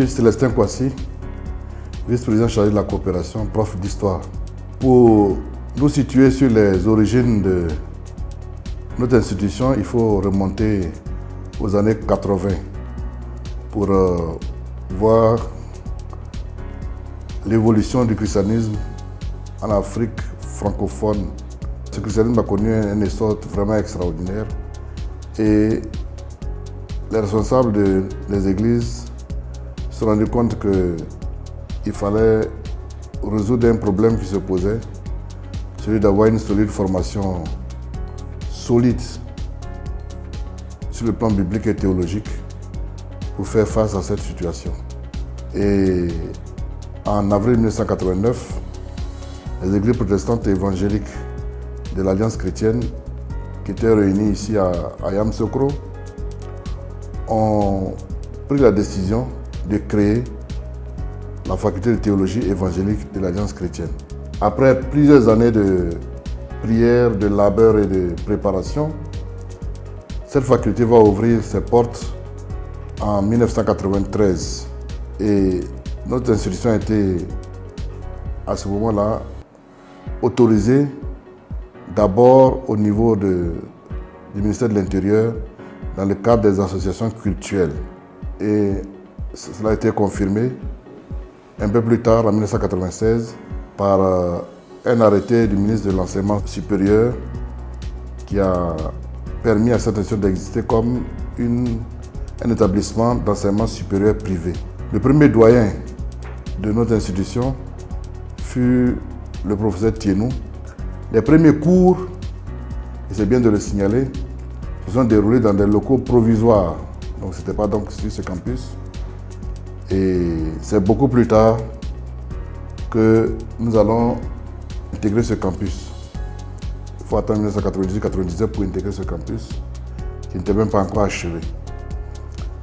suis Célestin Kouassi, vice-président chargé de la coopération, prof d'histoire. Pour nous situer sur les origines de notre institution, il faut remonter aux années 80 pour voir l'évolution du christianisme en Afrique francophone. Ce christianisme a connu un essor vraiment extraordinaire et les responsables des églises se sont rendus compte qu'il fallait résoudre un problème qui se posait, celui d'avoir une solide formation solide sur le plan biblique et théologique pour faire face à cette situation. Et en avril 1989, les églises protestantes et évangéliques de l'Alliance chrétienne qui étaient réunies ici à Yamoussoukro ont pris la décision de créer la faculté de théologie évangélique de l'Alliance chrétienne. Après plusieurs années de prière, de labeur et de préparation, cette faculté va ouvrir ses portes en 1993. Et notre institution a été, à ce moment-là, autorisée d'abord au niveau du ministère de l'Intérieur dans le cadre des associations cultuelles. Et cela a été confirmé un peu plus tard, en 1996, par un arrêté du ministre de l'Enseignement supérieur qui a permis à cette institution d'exister comme un établissement d'enseignement supérieur privé. Le premier doyen de notre institution fut le professeur Thienou. Les premiers cours, et c'est bien de le signaler, se sont déroulés dans des locaux provisoires. Donc ce n'était pas donc sur ce campus. Et c'est beaucoup plus tard que nous allons intégrer ce campus. Il faut attendre 1998-99 pour intégrer ce campus, qui n'était même pas encore achevé.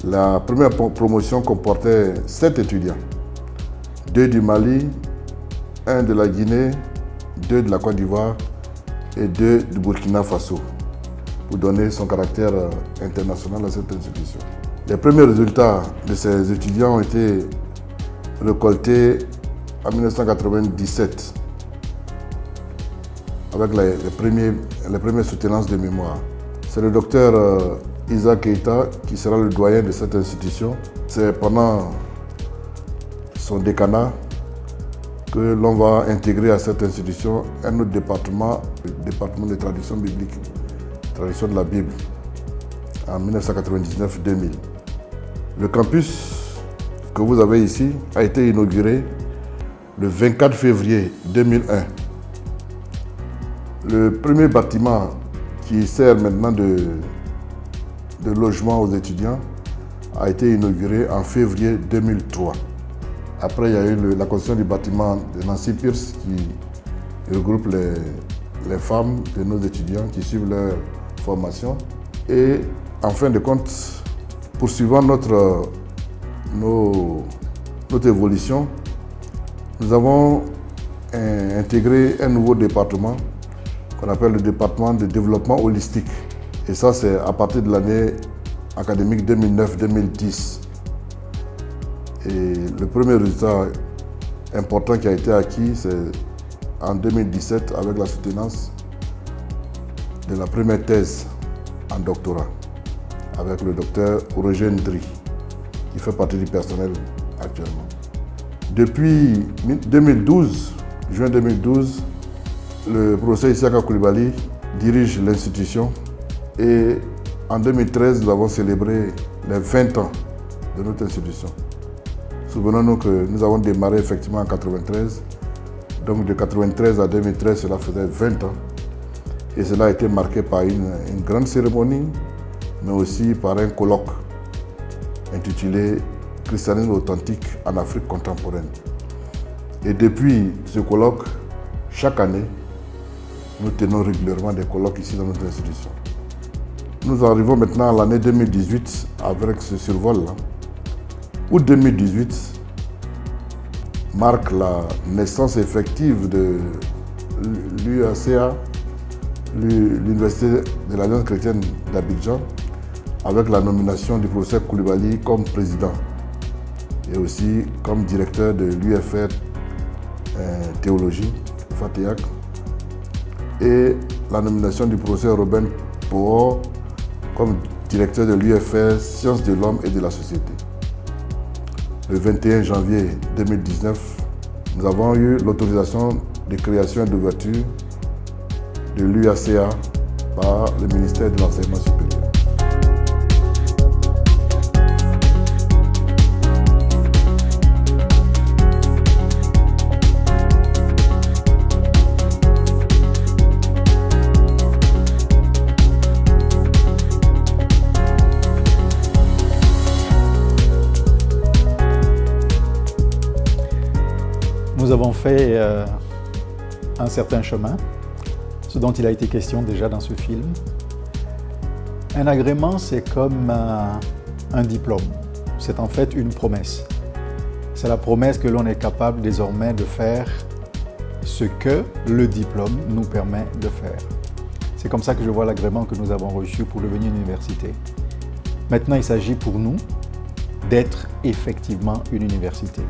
La première promotion comportait 7 étudiants, 2 du Mali, 1 de la Guinée, 2 de la Côte d'Ivoire et 2 du Burkina Faso, pour donner son caractère international à cette institution. Les premiers résultats de ces étudiants ont été récoltés en 1997 avec les premières soutenances de mémoire. C'est le docteur Isaac Keita qui sera le doyen de cette institution. C'est pendant son décanat que l'on va intégrer à cette institution un autre département, le département de tradition biblique, tradition de la Bible, en 1999-2000. Le campus que vous avez ici a été inauguré le 24 février 2001. Le premier bâtiment qui sert maintenant de logement aux étudiants a été inauguré en février 2003. Après, il y a eu la construction du bâtiment de Nancy Pierce qui regroupe les femmes de nos étudiants qui suivent leur formation. Et en fin de compte, poursuivant notre évolution, nous avons intégré un nouveau département qu'on appelle le département de développement holistique. Et ça, c'est à partir de l'année académique 2009-2010. Et le premier résultat important qui a été acquis, c'est en 2017 avec la soutenance de la première thèse en doctorat avec le docteur Roger Ndri, qui fait partie du personnel actuellement. Depuis 2012, juin 2012, le professeur Isiaka Coulibaly dirige l'institution et en 2013, nous avons célébré les 20 ans de notre institution. Souvenons-nous que nous avons démarré effectivement en 1993, donc de 1993 à 2013, cela faisait 20 ans. Et cela a été marqué par une grande cérémonie, mais aussi par un colloque intitulé « Christianisme authentique en Afrique contemporaine ». Et depuis ce colloque, chaque année, nous tenons régulièrement des colloques ici dans notre institution. Nous arrivons maintenant à l'année 2018 avec ce survol-là. Août 2018 marque la naissance effective de l'UACA, l'Université de l'Alliance chrétienne d'Abidjan, avec la nomination du professeur Coulibaly comme président. et aussi comme directeur de l'UFR Théologie, FATEAC, et la nomination du professeur Robin Poor comme directeur de l'UFR Sciences de l'Homme et de la Société. Le 21 janvier 2019, nous avons eu l'autorisation de création et d'ouverture de l'UACA par le ministère de l'Enseignement supérieur. Nous avons fait un certain chemin, ce dont il a été question déjà dans ce film. Un agrément, c'est comme un diplôme. C'est en fait une promesse. C'est la promesse que l'on est capable désormais de faire ce que le diplôme nous permet de faire. C'est comme ça que je vois l'agrément que nous avons reçu pour devenir une université. Maintenant, il s'agit pour nous d'être effectivement une université.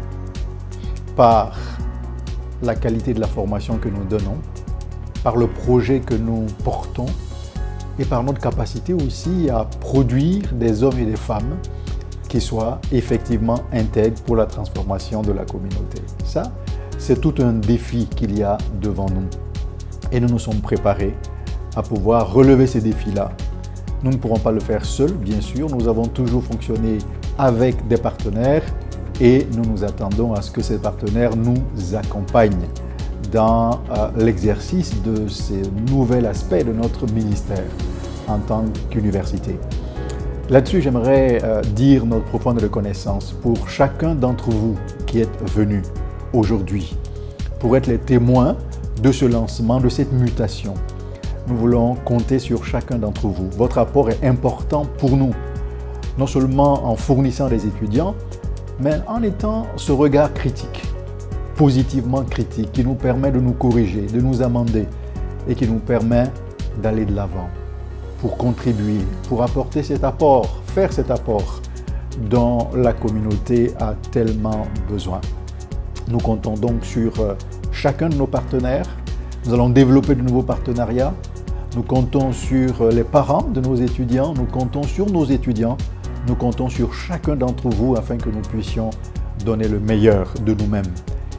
Par la qualité de la formation que nous donnons, par le projet que nous portons et par notre capacité aussi à produire des hommes et des femmes qui soient effectivement intègres pour la transformation de la communauté. Ça, c'est tout un défi qu'il y a devant nous. Et nous nous sommes préparés à pouvoir relever ces défis-là. Nous ne pourrons pas le faire seuls, bien sûr. Nous avons toujours fonctionné avec des partenaires et nous nous attendons à ce que ces partenaires nous accompagnent dans l'exercice de ces nouveaux aspects de notre ministère en tant qu'université. Là-dessus, j'aimerais dire notre profonde reconnaissance pour chacun d'entre vous qui êtes venus aujourd'hui pour être les témoins de ce lancement, de cette mutation. Nous voulons compter sur chacun d'entre vous. Votre apport est important pour nous, non seulement en fournissant des étudiants, mais en étant ce regard critique, positivement critique, qui nous permet de nous corriger, de nous amender et qui nous permet d'aller de l'avant pour contribuer, pour apporter cet apport, faire cet apport dont la communauté a tellement besoin. Nous comptons donc sur chacun de nos partenaires. Nous allons développer de nouveaux partenariats. Nous comptons sur les parents de nos étudiants. Nous comptons sur nos étudiants. Nous comptons sur chacun d'entre vous afin que nous puissions donner le meilleur de nous-mêmes.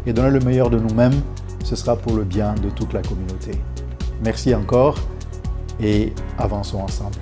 Et donner le meilleur de nous-mêmes, ce sera pour le bien de toute la communauté. Merci encore et avançons ensemble.